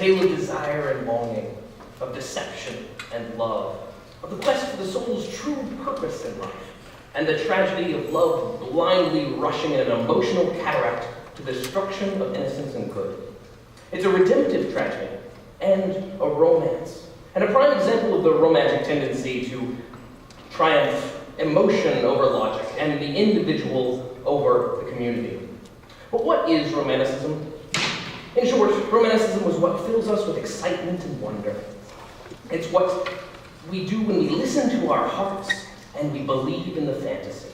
tale of desire and longing, of deception and love, of the quest for the soul's true purpose in life, and the tragedy of love blindly rushing in an emotional cataract to the destruction of innocence and good. It's a redemptive tragedy and a romance, and a prime example of the romantic tendency to triumph emotion over logic and the individual over the community. But what is Romanticism? In short, Romanticism was what fills us with excitement and wonder. It's what we do when we listen to our hearts and we believe in the fantasy.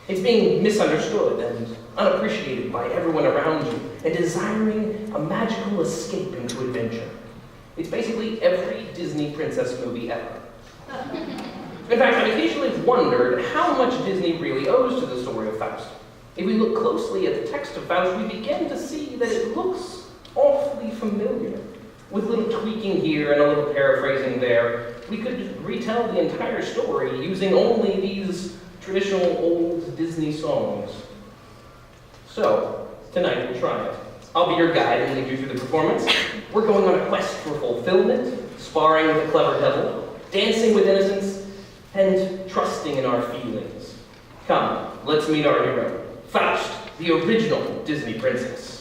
It's being misunderstood and unappreciated by everyone around you and desiring a magical escape into adventure. It's basically every Disney princess movie ever. In fact, I've occasionally wondered how much Disney really owes to the story of Faust. If we look closely at the text of Faust, we begin to see that it looks awfully familiar. With a little tweaking here and a little paraphrasing there, we could retell the entire story using only these traditional old Disney songs. So, tonight we'll try it. I'll be your guide and lead you through the performance. We're going on a quest for fulfillment, sparring with a clever devil, dancing with innocence, and trusting in our feelings. Come, let's meet our hero, Faust, the original Disney princess.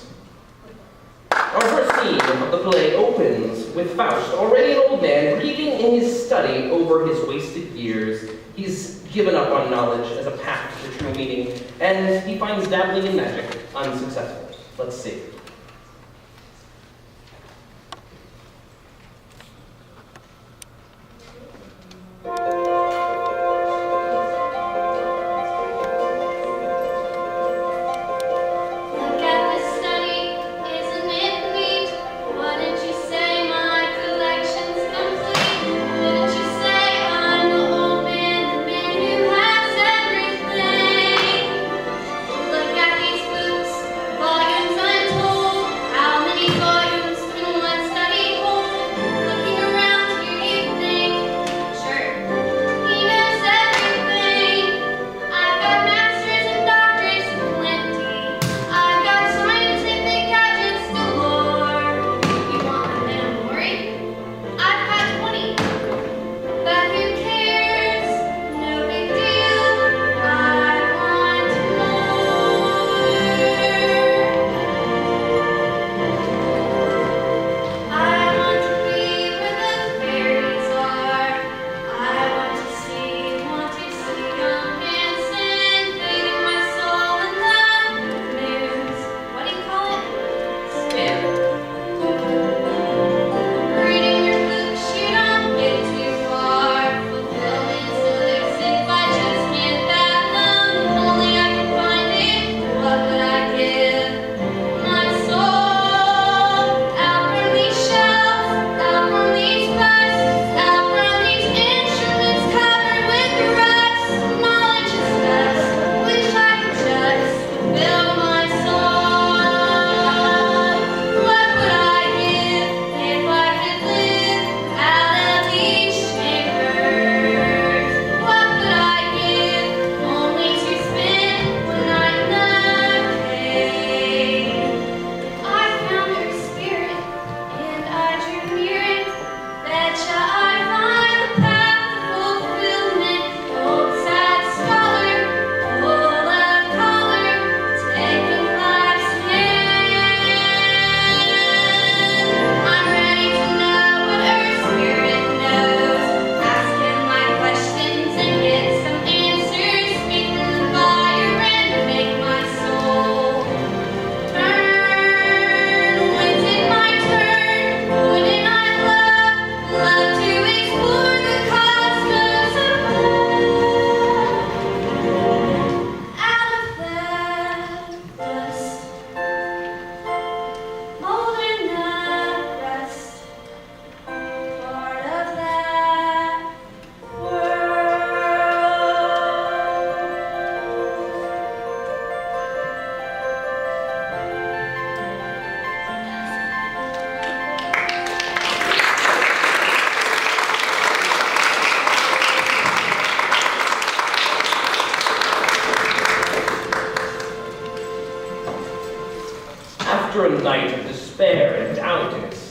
Our first scene of the play opens with Faust, already an old man, grieving in his study over his wasted years. He's given up on knowledge as a path to true meaning, and he finds dabbling in magic unsuccessful. Let's see. Volumes untold.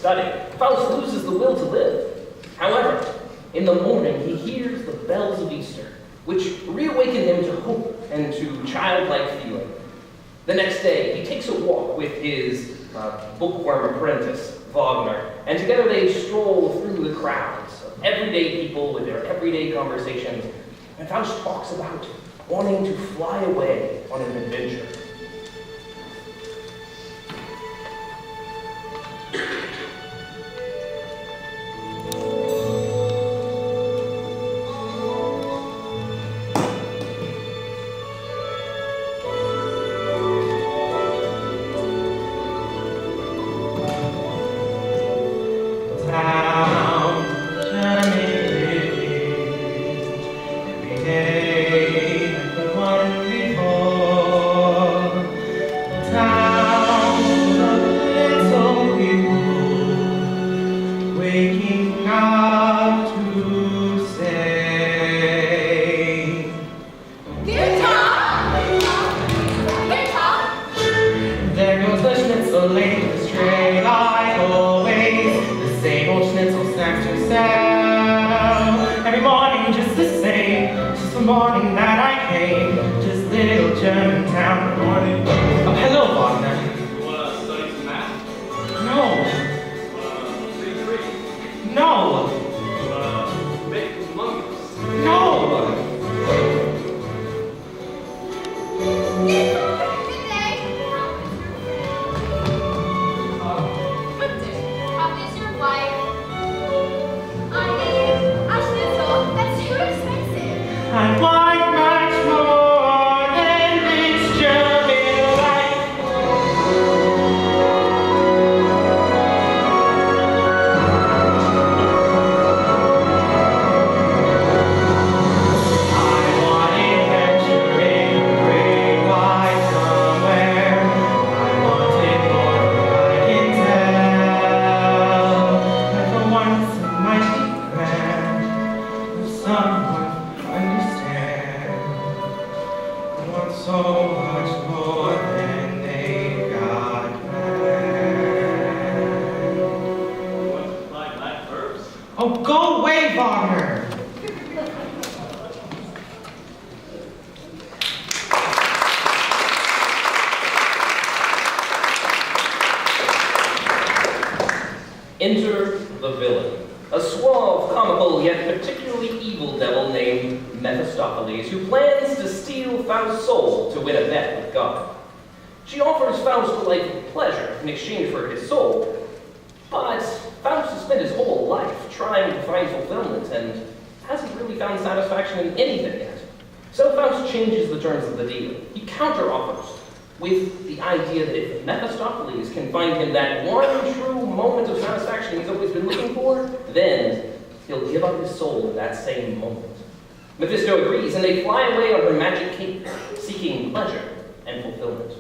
study, Faust loses the will to live. However, in the morning, he hears the bells of Easter, which reawaken him to hope and to childlike feeling. The next day, he takes a walk with his bookworm apprentice, Wagner, and together they stroll through the crowds of everyday people with their everyday conversations, and Faust talks about wanting to fly away on an adventure. Enter the villain, a suave, comical, yet particularly evil devil named Mephistopheles, who plans to steal Faust's soul to win a bet with God. She offers Faust a life of pleasure in exchange for his soul, but Faust has spent his whole life trying to find fulfillment and hasn't really found satisfaction in anything yet. So Faust changes the terms of the deal. He counter-offers with the idea that if Mephistopheles can find him that one true moment of satisfaction he's always been looking for, then he'll give up his soul in that same moment. Mephisto agrees, and they fly away on her magic cape, seeking pleasure and fulfillment.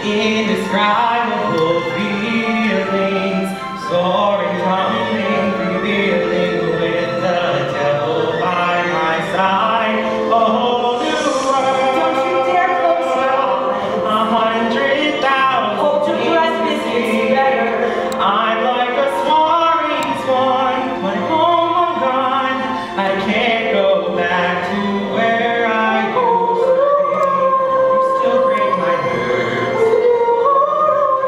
Indescribable feelings soaring, tumbling, revealing with the I can't go back to where I used to be. You still break my nerves.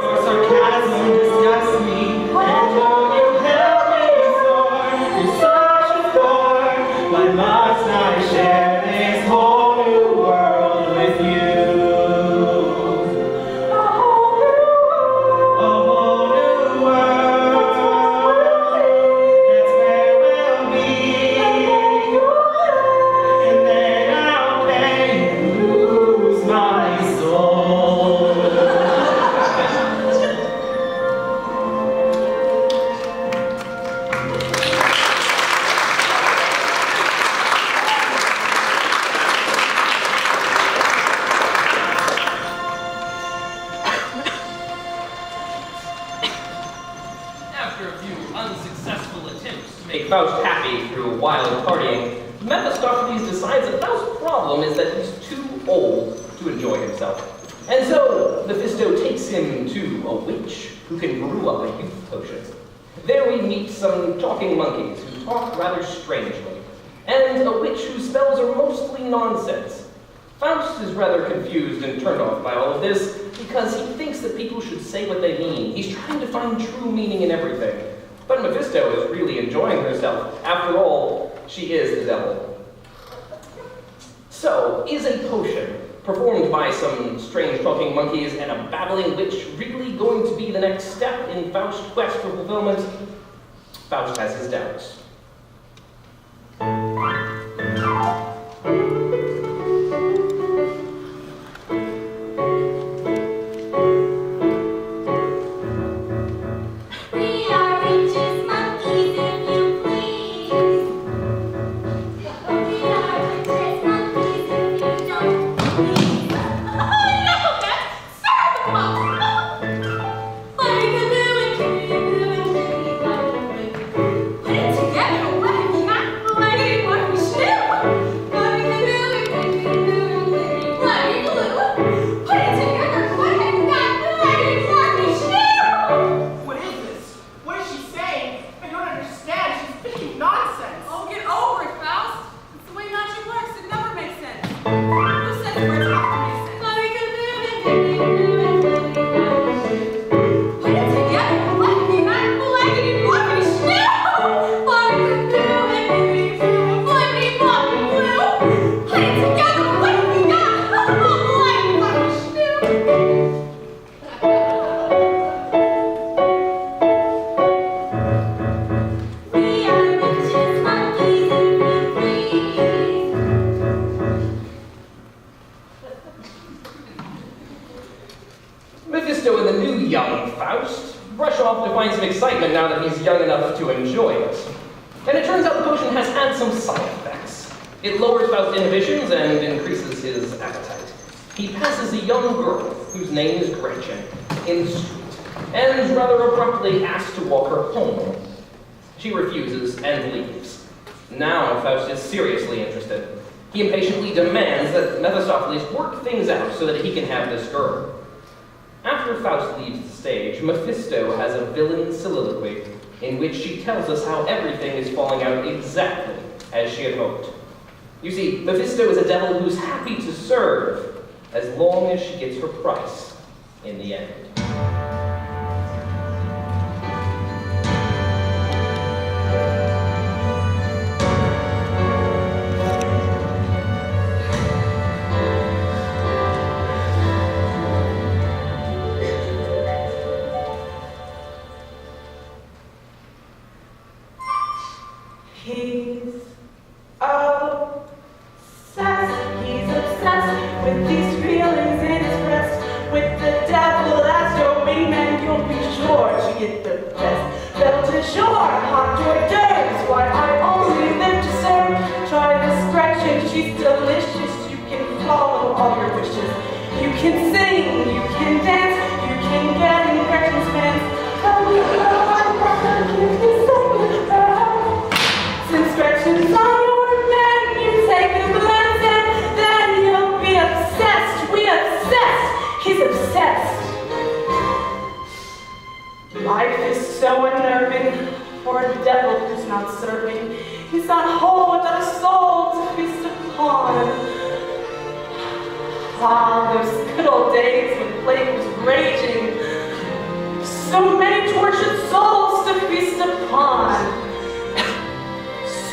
Your sarcasm disgusts me. And though you held me sore, you're such a bore. Why must I share this whole new world with you? A whole new world. That's where we'll be. And then I'll pay and lose my soul. After a few unsuccessful attempts to make Faust happy through wild partying, Mephistopheles decides that Faust's problem is that he's too old to enjoy himself. And so Mephisto takes him to a witch who can brew up a youth potion. There we meet some talking monkeys who talk rather strangely, and a witch whose spells are mostly nonsense. Faust is rather confused and turned off by all of this because he thinks that people should say what they mean. He's trying to find true meaning in everything. But Mephisto is really enjoying herself. After all, she is the devil. So, is a potion performed by some strange talking monkeys and a babbling witch really going to be the next step in Faust's quest for fulfillment? Faust has his doubts. We are witches, monkeys, if you please. We are witches, monkeys, if you don't please. Oh no, that's serve them up. What are you doing? What are you doing? Put it together. What have you got? What are you doing? What are you doing? What are you doing? Put it together. What have you got? What are you doing? What is this? What is she saying? I don't understand. She's speaking nonsense. Oh, get over it, Faust. It's the way magic works. It never makes sense. Who says words have to make sense? Put it together. What have you got? What are you doing? What are you doing? Flippity floppy blue. Put it together. What have you got? What are you doing? We are witches, monkeys, if you please. Mephisto and the new young Faust rush off to find some excitement now that he's young enough to enjoy it. And it turns out the potion has had some side effects. It lowers Faust's inhibitions and increases his appetite. He passes a young girl, whose name is Gretchen, in the street, and rather abruptly asks to walk her home. She refuses and leaves. Now Faust is seriously interested. He impatiently demands that Mephistopheles work things out so that he can have this girl. After Faust leaves the stage, Mephisto has a villain soliloquy in which she tells us how everything is falling out exactly as she had hoped. You see, Mephisto is a devil who's happy to serve as long as she gets her price in the end. He's obsessed with these feelings in his breast, with the devil as domain, and you'll be sure to get the best. Belle de jour, hot hors d'oeuvres, why I only live to serve. Try this Gretchen, she's delicious. You can follow all your wishes. You can sing, you can dance, you can get in Gretchen's pants. Since Gretchen's on your man, you take a glance and then you'll be obsessed. We obsessed. He's obsessed. Life is so unnerving for a devil who's not serving. He's on hold Ah, those good old days when plague was raging. So many tortured souls to feast upon.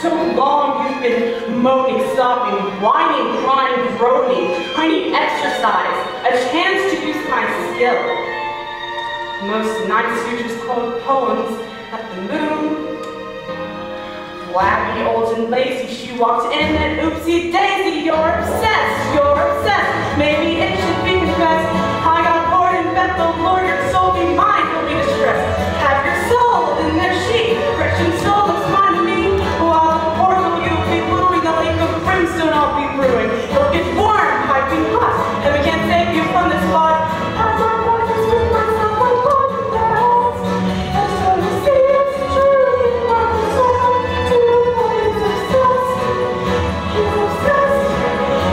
So long you've been moaning, sobbing, whining, crying, groaning. I need exercise, a chance to use my skill. Most nights you just quote poems at the moon. Flabby, old and lazy, she walked in and oopsie daisy, you're obsessed, you're obsessed. Maybe it should be confessed. I got bored and bet the Lord your soul be mine, you'll be distressed. Have your soul, and there she, Gretchen's soul looks mine to me. While the portal you'll be wooing, the lake of brimstone I'll be brewing. You'll get warm, piping hot, and we can't save you from this spot. As I watch and scream myself, I want to dance. And so you see it's true, you want the soul to he's obsessed. He's obsessed.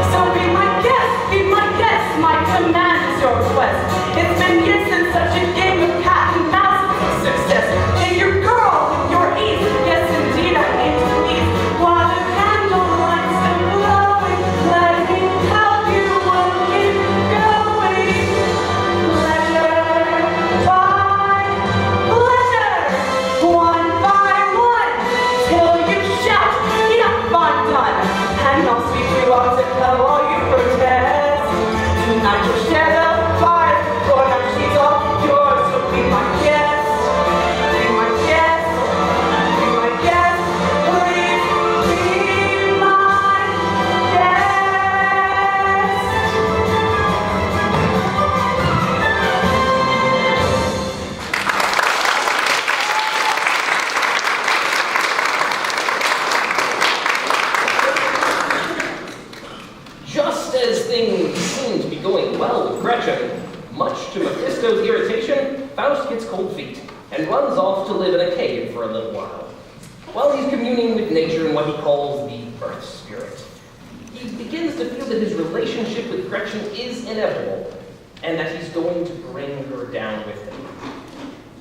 So be my guest, my command is your request. It's been years since such a game of cat and mouse success. And your girl with your ease, yes indeed I need to please. While the candle lights still glowing, let me help you will keep going. Pleasure by pleasure, one by one, till you shout, enough, I'm done. And I'll sweep you up to hell while you protest. Tonight you'll share the fire, for now she's all yours, so be my guest. Be my guest, be my guest, please be my guest. Just as things seem to be going well with Gretchen, much to Mephisto's irritation, Faust gets cold feet and runs off to live in a cave for a little while. While he's communing with nature in what he calls the Earth Spirit, he begins to feel that his relationship with Gretchen is inevitable and that he's going to bring her down with him.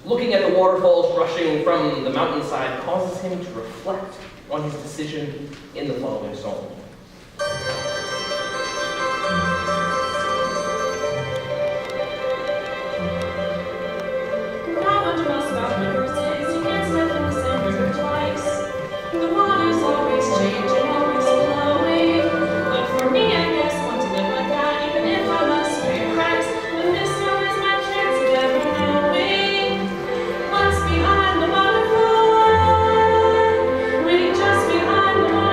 Looking at the waterfalls rushing from the mountainside causes him to reflect on his decision in the following song. Not much else about rivers is you can't step in the same river twice. The water's always changing, always flowing. But for me, I guess want to live like that, even if I must pay a price. But this one is my chance of ever knowing what's behind the waterfall. Waiting just behind the waterfall.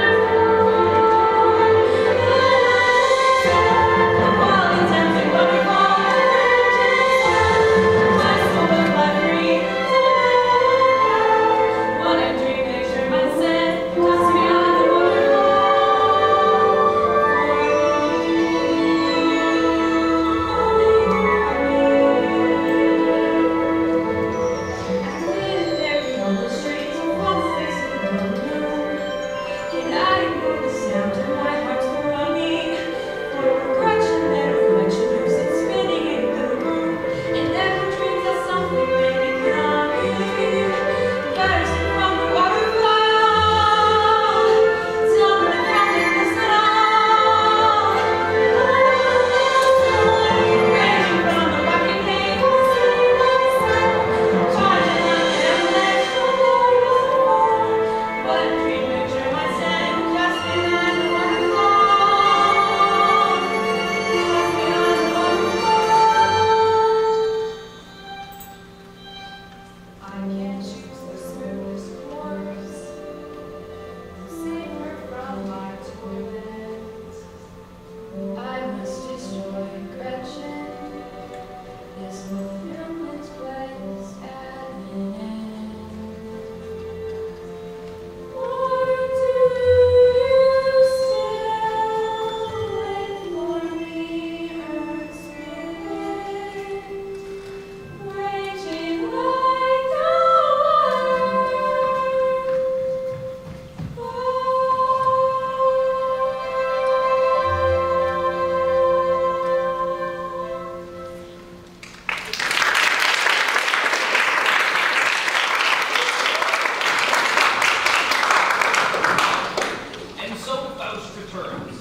And so Faust returns,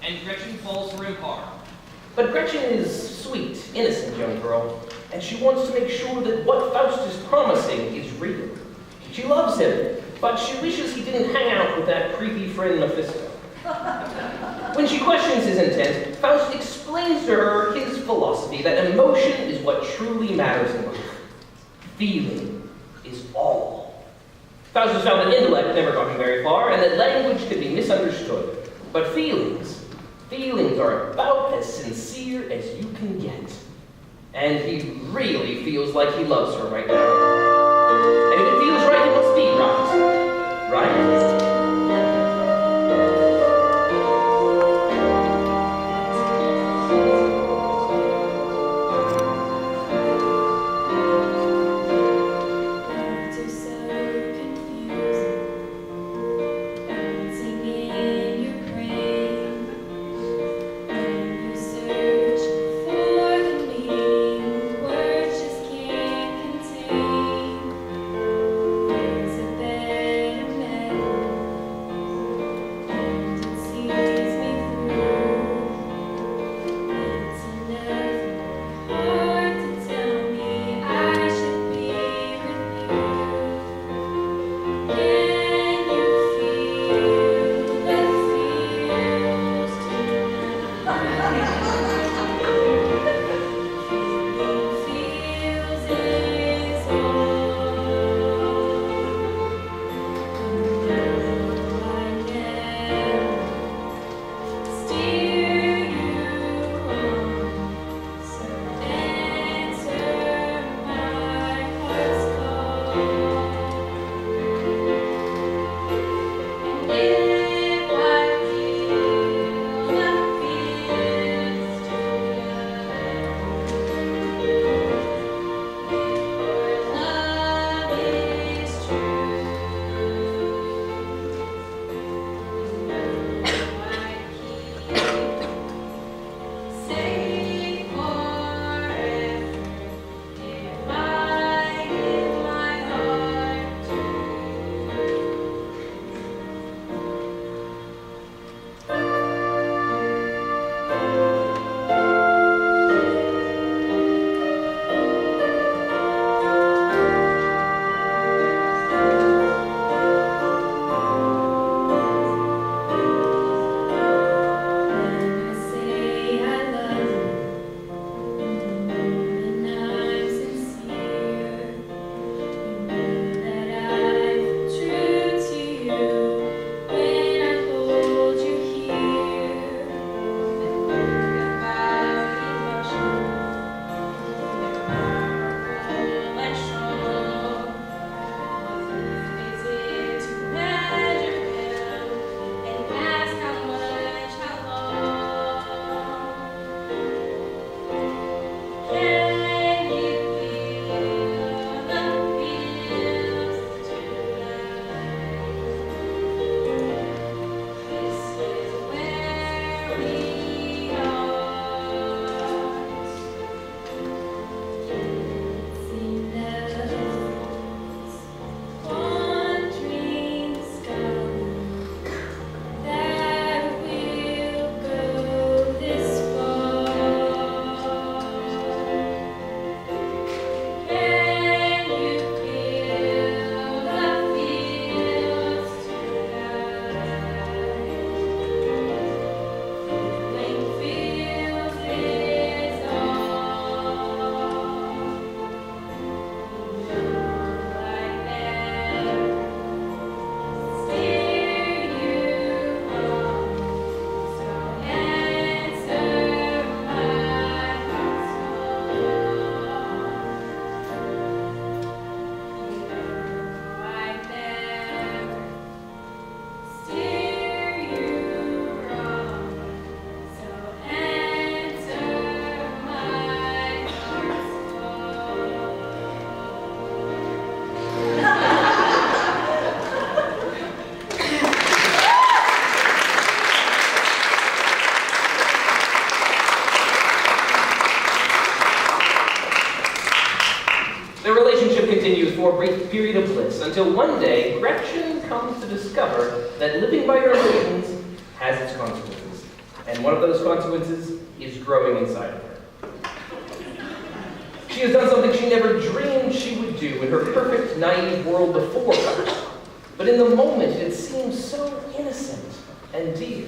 and Gretchen falls for him hard. But Gretchen is sweet, innocent young girl, and she wants to make sure that what Faust is promising is real. She loves him, but she wishes he didn't hang out with that creepy friend Mephisto. When she questions his intent, Faust explains to her his philosophy that emotion is what truly matters in life. Feeling is all. Faust has found that intellect never got him very far, and that language can be misunderstood. But feelings are about as sincere as you can get. And he really feels like he loves her right now. And if it feels right, it must be right. Right? Their relationship continues for a brief period of bliss until one day Gretchen comes to discover that living by her emotions has its consequences. And one of those consequences is growing inside of her. She has done something she never dreamed she would do in her perfect, naive world before Faust. But in the moment, it seems so innocent and dear.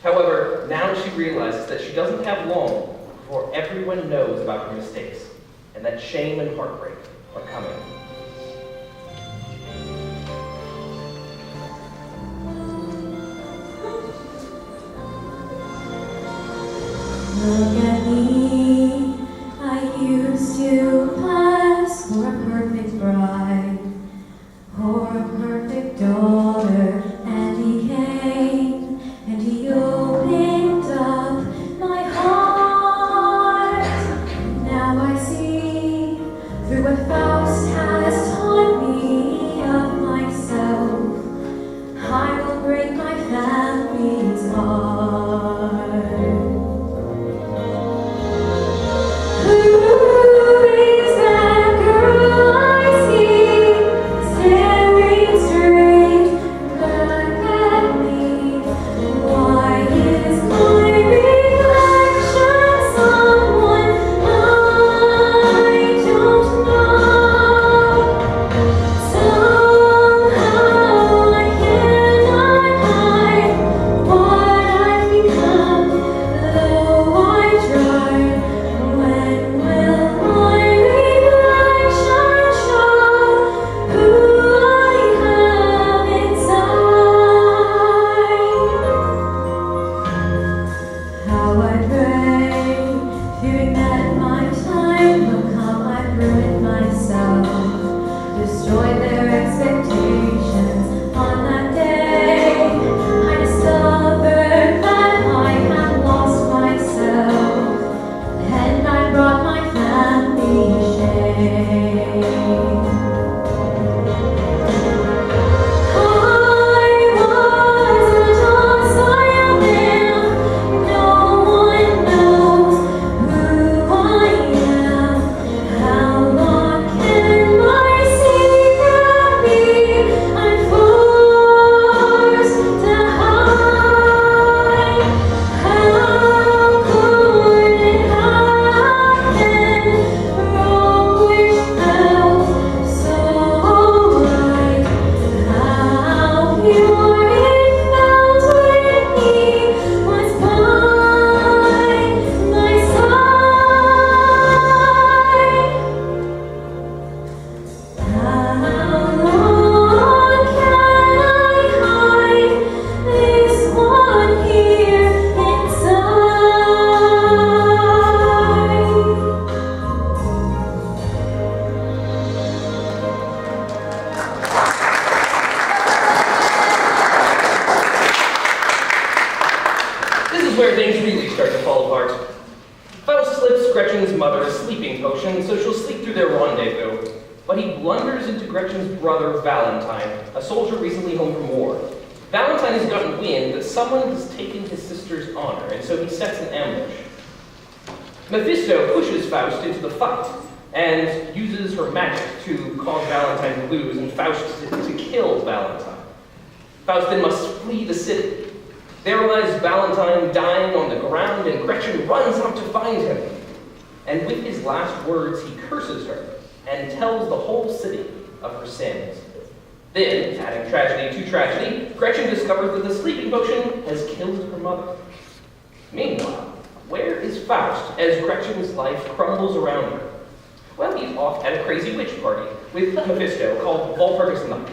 However, now she realizes that she doesn't have long before everyone knows about her mistakes, and that shame and heartbreak are coming. Look at me, I used to pass for a perfect bride, for a perfect daughter, and he came, and he opened up my heart. Now I see, through what Faust has taught me of myself, I will break my family's heart. Who is that girl I see staring straight back at me? Why is my reflection someone I don't know? Somehow I cannot hide what I've become, though I try. When will my reflection show who I have inside? How I pray, fearing that my time will come. I've ruined myself, destroyed their expectations. On that day, I discovered that I had lost myself, and I brought my family shame. I was a docile lamb. No one knows who I am. How long can my secret be? I'm forced to hide. How could it happen? Wrong which felt so right. How pure it felt with me was by my side. How long can I hide this one here inside? This is where things really start to fall apart. Faust slips Gretchen's mother a sleeping potion so she'll sleep through their rendezvous. But he blunders into Gretchen's brother Valentine, a soldier recently home from war. Valentine has gotten wind that someone has taken his sister's honor, and so he sets an ambush. Mephisto pushes Faust into the fight and uses her magic to cause Valentine to lose and Faust to kill Valentine. Faust then must flee the city. There lies Valentine dying on the ground, and Gretchen runs out to find him. And with his last words, he curses her and tells the whole city of her sins. Then, adding tragedy to tragedy, Gretchen discovers that the sleeping potion has killed her mother. Meanwhile, where is Faust as Gretchen's life crumbles around her? Well, he's off at a crazy witch party with Mephisto called Walpurgis Night.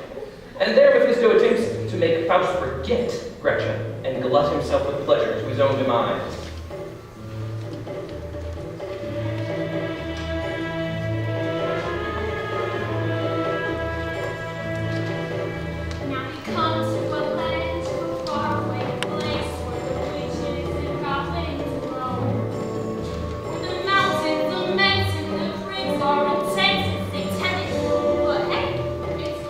And there Mephisto attempts to make Faust forget Gretchen and glut himself with pleasure to his own demise. Now he comes to a land, to a faraway place where the witches and goblins roam. Where the mountains immense and the bricks are intense and satanic, but hey, it's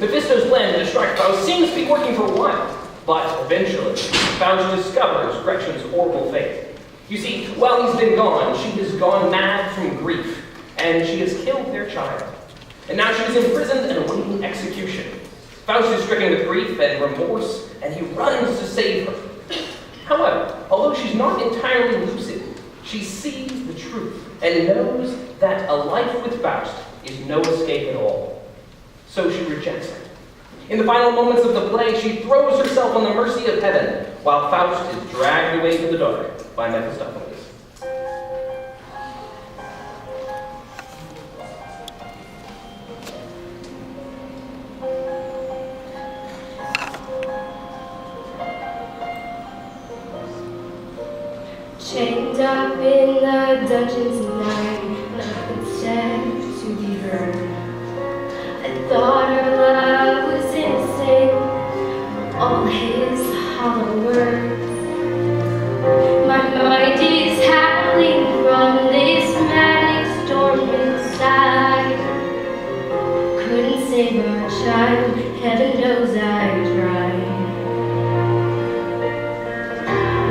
Mephisto's plan to distract Faust seems to be working for a while, but eventually, Faust discovers Gretchen's horrible fate. You see, while he's been gone, she has gone mad from grief, and she has killed their child. And now she is imprisoned and awaiting execution. Faust is stricken with grief and remorse, and he runs to save her. However, although she's not entirely lucid, she sees the truth and knows that a life with Faust is no escape at all. So she rejects him. In the final moments of the play, she throws herself on the mercy of heaven, while Faust is dragged away to the dark by Mephistopheles. Chained up in the dungeons at night, nothing said to be heard. I thought our love was innocent, all his hollow words. My mind is howling from this manic storm inside. Couldn't save our child, heaven knows I tried.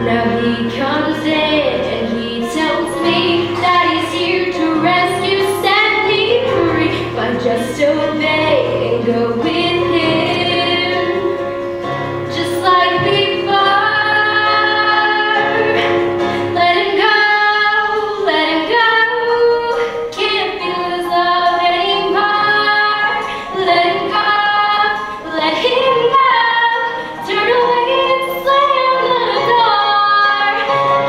Now he comes in and he tells me that he's here to rescue, set me free. If I just obey and go with him, just like before. Let him go, can't feel his love anymore. Let him go, turn away and slam the door.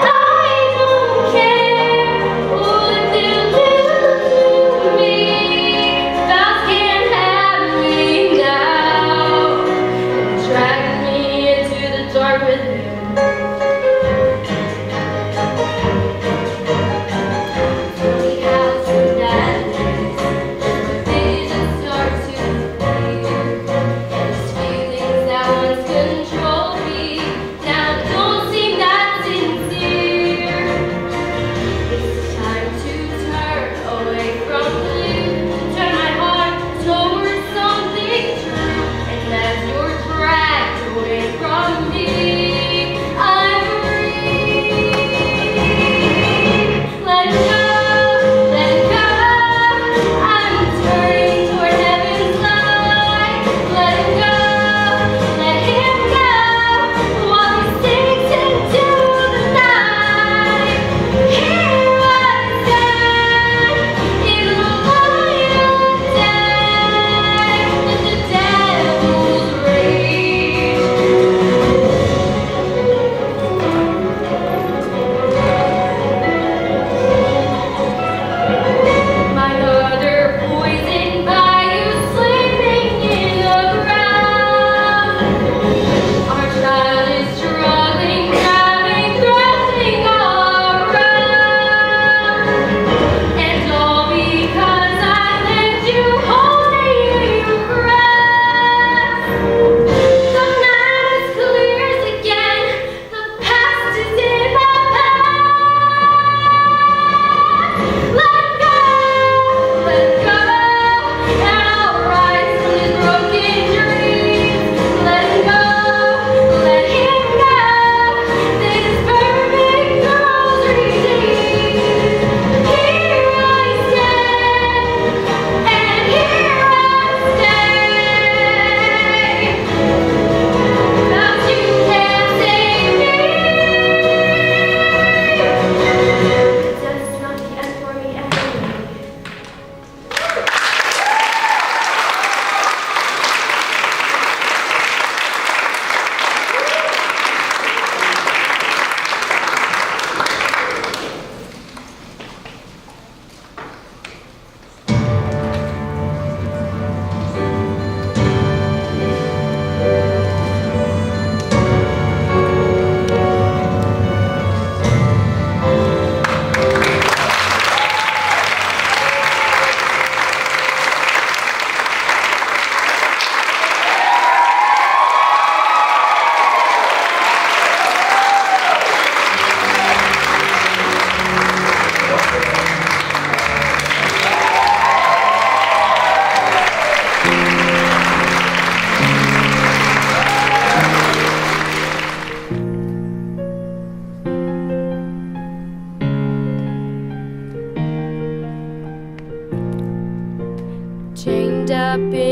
I don't care what they'll do to me. Faust can't have me now.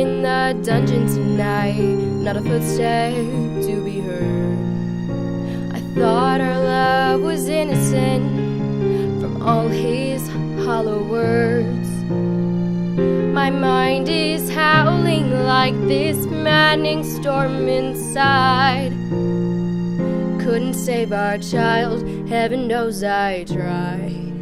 in the dungeon tonight, not a footstep to be heard. I thought our love was innocent from all his hollow words. My mind is howling like this maddening storm inside. Couldn't save our child, heaven knows I tried.